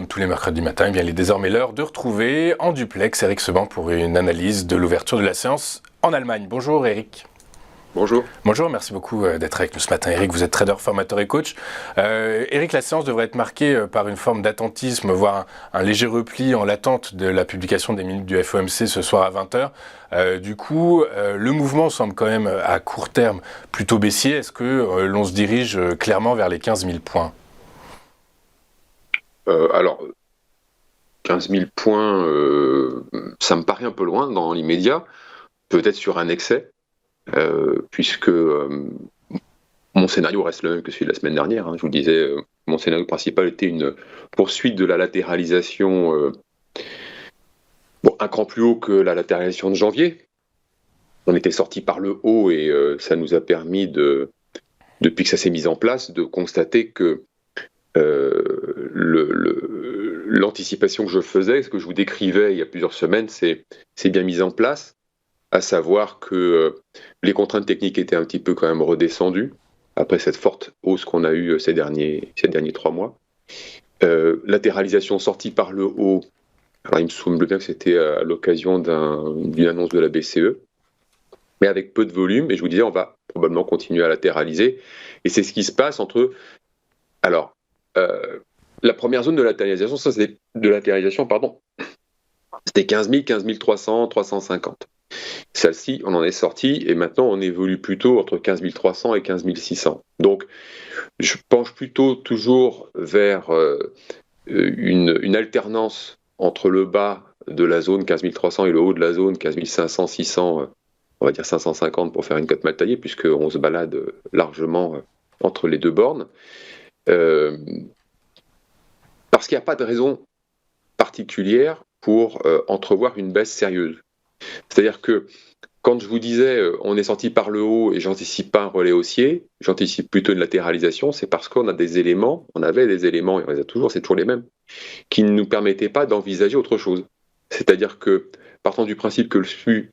comme tous les mercredis matins, eh bien, il est désormais l'heure de retrouver en duplex Eric Seban pour une analyse de l'ouverture de la séance en Allemagne. Bonjour Eric. Bonjour. Bonjour, merci beaucoup d'être avec nous ce matin. Eric, vous êtes trader, formateur et coach. Eric, la séance devrait être marquée par une forme d'attentisme, voire un léger repli en l'attente de la publication des minutes du FOMC ce soir à 20h. Du coup, le mouvement semble quand même à court terme plutôt baissier. Est-ce que l'on se dirige clairement vers les 15 000 points ? Alors, 15 000 points, ça me paraît un peu loin dans l'immédiat, peut-être sur un excès, puisque mon scénario reste le même que celui de la semaine dernière. Je vous le disais, mon scénario principal était une poursuite de la latéralisation, un cran plus haut que la latéralisation de janvier. On était sorti par le haut et ça nous a permis, depuis que ça s'est mis en place, de constater que l'anticipation que je faisais, ce que je vous décrivais il y a plusieurs semaines, c'est bien mis en place, à savoir que les contraintes techniques étaient un petit peu quand même redescendues après cette forte hausse qu'on a eue ces derniers 3 mois. Latéralisation sortie par le haut, alors il me semble bien que c'était à l'occasion d'une annonce de la BCE, mais avec peu de volume, et je vous disais, on va probablement continuer à latéraliser, et c'est ce qui se passe entre... Alors, la première zone de latéralisation, c'était 15 000, 15 300, 350. Celle-ci, on en est sorti, et maintenant on évolue plutôt entre 15 300 et 15 600. Donc, je penche plutôt toujours vers une alternance entre le bas de la zone 15 300 et le haut de la zone 15 500, 600, on va dire 550 pour faire une cote mal taillée, puisqu'on se balade largement entre les deux bornes. Parce qu'il n'y a pas de raison particulière pour entrevoir une baisse sérieuse. C'est-à-dire que quand je vous disais on est sorti par le haut et j'anticipe pas un relais haussier, j'anticipe plutôt une latéralisation, c'est parce qu'on avait des éléments, et on les a toujours, c'est toujours les mêmes, qui ne nous permettaient pas d'envisager autre chose. C'est-à-dire que, partant du principe que le flux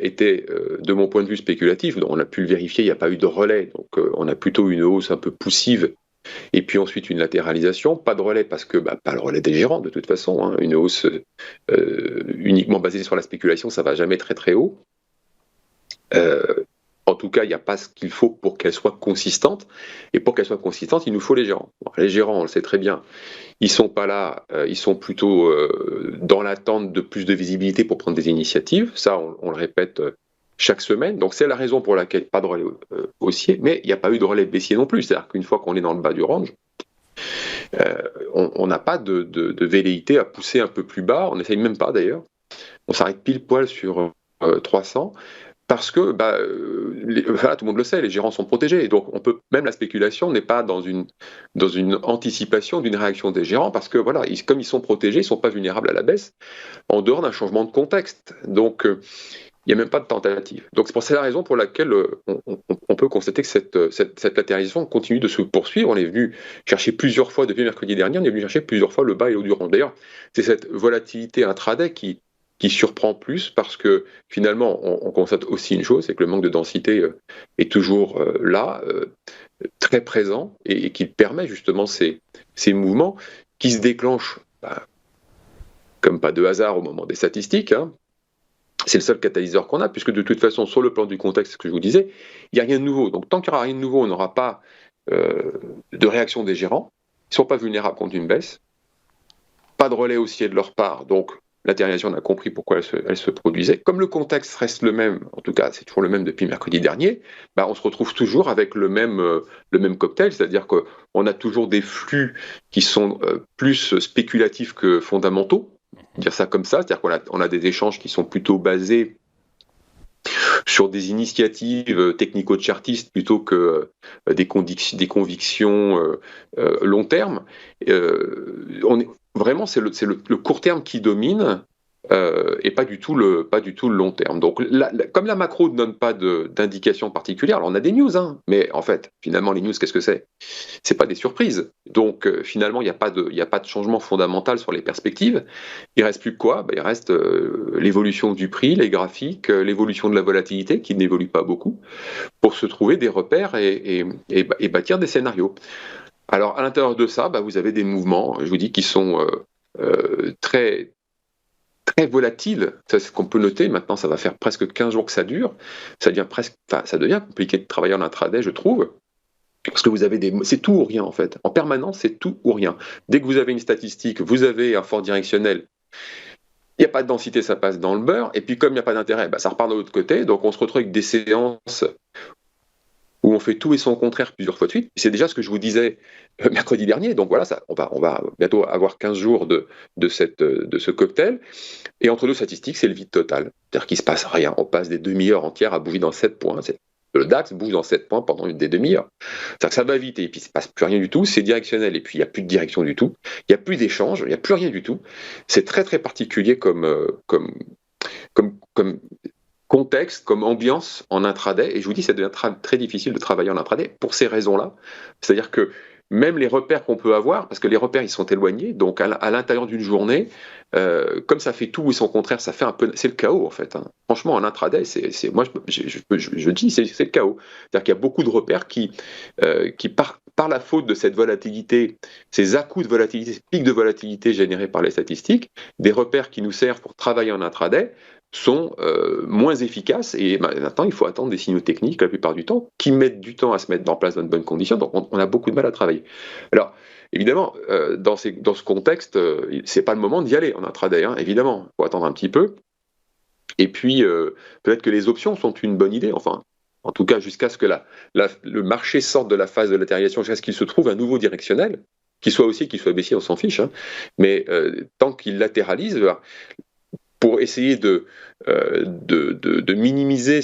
était, de mon point de vue, spéculatif, donc on a pu le vérifier, il n'y a pas eu de relais, donc on a plutôt une hausse un peu poussive, et puis ensuite une latéralisation, pas de relais parce que pas le relais des gérants de toute façon, une hausse uniquement basée sur la spéculation, ça va jamais très très haut. En tout cas, il n'y a pas ce qu'il faut pour qu'elle soit consistante, et pour qu'elle soit consistante, il nous faut les gérants. Bon, les gérants, on le sait très bien, ils sont pas là, ils sont plutôt dans l'attente de plus de visibilité pour prendre des initiatives, ça on le répète chaque semaine, donc c'est la raison pour laquelle pas de relais haussier, mais il n'y a pas eu de relais baissier non plus, c'est-à-dire qu'une fois qu'on est dans le bas du range, on n'a pas de velléité à pousser un peu plus bas, on n'essaye même pas d'ailleurs, on s'arrête pile poil sur 300, parce que tout le monde le sait, les gérants sont protégés, donc même la spéculation n'est pas dans une anticipation d'une réaction des gérants, parce que voilà, comme ils sont protégés, ils ne sont pas vulnérables à la baisse, en dehors d'un changement de contexte. Donc il n'y a même pas de tentative. Donc c'est la raison pour laquelle on peut constater que cette latéralisation continue de se poursuivre. On est venu chercher plusieurs fois, depuis mercredi dernier, on est venu chercher plusieurs fois le bas et le haut du range. D'ailleurs, c'est cette volatilité intraday qui surprend plus, parce que finalement, on constate aussi une chose, c'est que le manque de densité est toujours là, très présent, et qui permet justement ces mouvements qui se déclenchent, comme pas de hasard au moment des statistiques, c'est le seul catalyseur qu'on a, puisque de toute façon, sur le plan du contexte, ce que je vous disais, il n'y a rien de nouveau. Donc tant qu'il n'y aura rien de nouveau, on n'aura pas de réaction des gérants, ils ne sont pas vulnérables contre une baisse, pas de relais haussier de leur part, donc latéralisation, on a compris pourquoi elle se produisait. Comme le contexte reste le même, en tout cas c'est toujours le même depuis mercredi dernier, on se retrouve toujours avec le même cocktail, c'est-à-dire qu'on a toujours des flux qui sont plus spéculatifs que fondamentaux, dire ça comme ça, c'est-à-dire qu'on a des échanges qui sont plutôt basés sur des initiatives technico-chartistes plutôt que des convictions long terme. Vraiment, c'est le court terme qui domine, et pas du tout le long terme. Donc, comme la macro ne donne pas d'indication particulière, alors on a des news, mais en fait, finalement, les news, qu'est-ce que c'est ? C'est pas des surprises. Donc, finalement, il n'y a pas de changement fondamental sur les perspectives. Il reste plus que quoi ? Il reste l'évolution du prix, les graphiques, l'évolution de la volatilité, qui n'évolue pas beaucoup, pour se trouver des repères et bâtir des scénarios. Alors, à l'intérieur de ça, vous avez des mouvements, je vous dis, qui sont très, très volatiles. Ça, c'est ce qu'on peut noter. Maintenant, ça va faire presque 15 jours que ça dure. Ça devient compliqué de travailler en intraday, je trouve. Parce que c'est tout ou rien, en fait. En permanence, c'est tout ou rien. Dès que vous avez une statistique, vous avez un fort directionnel. Il n'y a pas de densité, ça passe dans le beurre. Et puis, comme il n'y a pas d'intérêt, ça repart de l'autre côté. Donc, on se retrouve avec des séances où on fait tout et son contraire plusieurs fois de suite. C'est déjà ce que je vous disais mercredi dernier. Donc voilà, on va bientôt avoir 15 jours de ce cocktail. Et entre deux statistiques, c'est le vide total. C'est-à-dire qu'il ne se passe rien. On passe des demi-heures entières à bouger dans 7 points. Le DAX bouge dans 7 points pendant des demi-heures. C'est-à-dire que ça va vite et puis il ne se passe plus rien du tout. C'est directionnel et puis il n'y a plus de direction du tout. Il n'y a plus d'échange, il n'y a plus rien du tout. C'est très très particulier comme contexte, comme ambiance en intraday, et je vous dis, ça devient très difficile de travailler en intraday pour ces raisons-là. C'est-à-dire que même les repères qu'on peut avoir, parce que les repères, ils sont éloignés, donc à l'intérieur d'une journée, comme ça fait tout et son contraire, ça fait un peu, c'est le chaos en fait. Hein. Franchement, en intraday, moi je dis, c'est le chaos. C'est-à-dire qu'il y a beaucoup de repères qui par la faute de cette volatilité, ces à-coups de volatilité, ces pics de volatilité générés par les statistiques, des repères qui nous servent pour travailler en intraday, sont moins efficaces et maintenant il faut attendre des signaux techniques la plupart du temps qui mettent du temps à se mettre en place dans de bonnes conditions, donc on a beaucoup de mal à travailler. Alors évidemment dans ce contexte c'est pas le moment d'y aller en intraday, hein, évidemment, il faut attendre un petit peu et puis peut-être que les options sont une bonne idée, enfin en tout cas jusqu'à ce que le marché sorte de la phase de latéralisation, jusqu'à ce qu'il se trouve un nouveau directionnel, qu'il soit haussier, qu'il soit baissier, on s'en fiche, hein, mais tant qu'il latéralise, pour essayer de minimiser,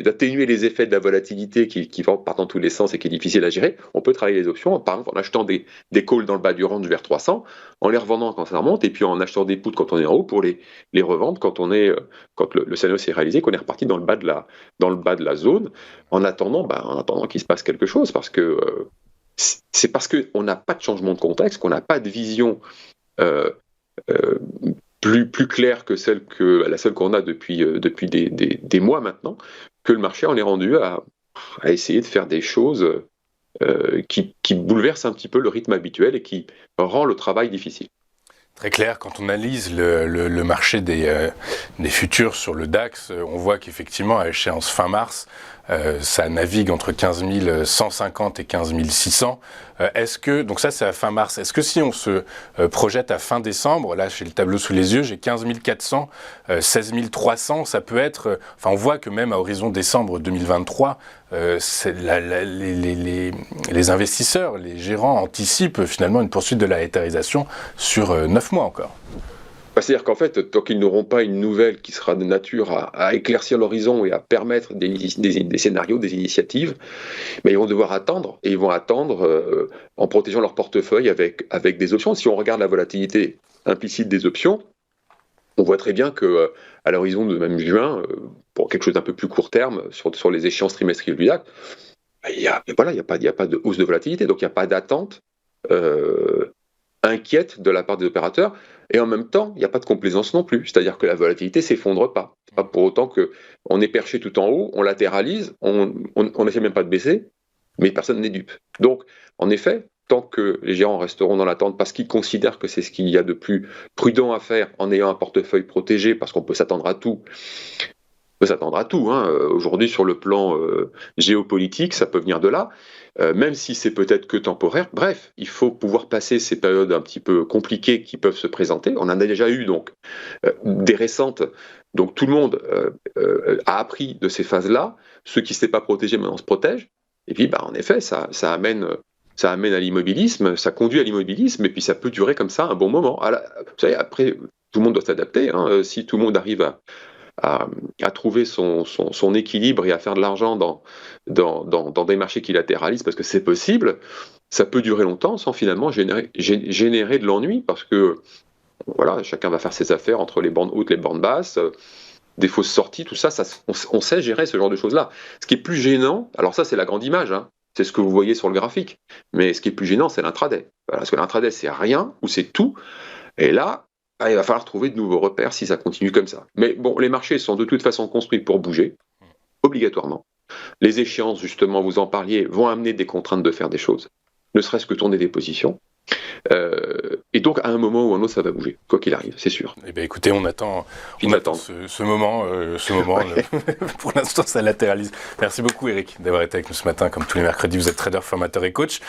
d'atténuer les effets de la volatilité qui part dans tous les sens et qui est difficile à gérer, on peut travailler les options, par exemple en achetant des calls dans le bas du range vers 300, en les revendant quand ça remonte, et puis en achetant des puts quand on est en haut pour les revendre quand le scénario s'est réalisé, qu'on est reparti dans le bas de la zone, en attendant qu'il se passe quelque chose, parce que c'est parce qu'on n'a pas de changement de contexte, qu'on n'a pas de vision plus claire que la seule qu'on a depuis des mois maintenant, que le marché en est rendu à essayer de faire des choses qui bouleversent un petit peu le rythme habituel et qui rend le travail difficile. Très clair, quand on analyse le marché des futurs sur le DAX, on voit qu'effectivement à échéance fin mars, ça navigue entre 15 150 et 15 600. Donc ça c'est à fin mars, est-ce que si on se projette à fin décembre, là j'ai le tableau sous les yeux, j'ai 15 400, 16 300, ça peut être, on voit que même à horizon décembre 2023, les investisseurs, les gérants anticipent finalement une poursuite de la héthérisation sur 9 mois encore. C'est-à-dire qu'en fait, tant qu'ils n'auront pas une nouvelle qui sera de nature à éclaircir l'horizon et à permettre des scénarios, des initiatives, mais ils vont devoir attendre, et ils vont attendre en protégeant leur portefeuille avec des options. Si on regarde la volatilité implicite des options, on voit très bien que à l'horizon de même juin, pour quelque chose d'un peu plus court terme, sur les échéances trimestrielles du DAX, il n'y a pas de hausse de volatilité, donc il n'y a pas d'attente inquiète de la part des opérateurs, et en même temps, il n'y a pas de complaisance non plus, c'est-à-dire que la volatilité ne s'effondre pas. C'est pas pour autant qu'on est perché tout en haut, on latéralise, on n'essaie même pas de baisser, mais personne n'est dupe. Donc, en effet, tant que les gérants resteront dans l'attente parce qu'ils considèrent que c'est ce qu'il y a de plus prudent à faire en ayant un portefeuille protégé, parce qu'on peut s'attendre à tout, hein. Aujourd'hui, sur le plan géopolitique, ça peut venir de là, même si c'est peut-être que temporaire. Bref, il faut pouvoir passer ces périodes un petit peu compliquées qui peuvent se présenter. On en a déjà eu donc des récentes. Donc tout le monde a appris de ces phases-là. Ceux qui ne s'étaient pas protégés maintenant se protègent. Et puis, en effet, ça amène à l'immobilisme, ça conduit à l'immobilisme, et puis ça peut durer comme ça un bon moment. Vous savez, après, tout le monde doit s'adapter. Hein. Si tout le monde arrive à trouver son équilibre et à faire de l'argent dans des marchés qui latéralisent, parce que c'est possible, ça peut durer longtemps sans finalement générer de l'ennui, parce que voilà, chacun va faire ses affaires entre les bornes hautes, les bornes basses, des fausses sorties, tout ça, on sait gérer ce genre de choses-là. Ce qui est plus gênant, alors ça c'est la grande image, hein, c'est ce que vous voyez sur le graphique, mais ce qui est plus gênant, c'est l'intraday. Parce que l'intraday, c'est rien ou c'est tout, et là, il va falloir trouver de nouveaux repères si ça continue comme ça. Mais bon, les marchés sont de toute façon construits pour bouger, obligatoirement. Les échéances, justement, vous en parliez, vont amener des contraintes de faire des choses, ne serait-ce que tourner des positions. Et donc, à un moment ou à un autre, ça va bouger, quoi qu'il arrive, c'est sûr. Eh bien, écoutez, on attend ce moment. Ouais. Pour l'instant, ça latéralise. Merci beaucoup, Eric, d'avoir été avec nous ce matin. Comme tous les mercredis, vous êtes trader, formateur et coach.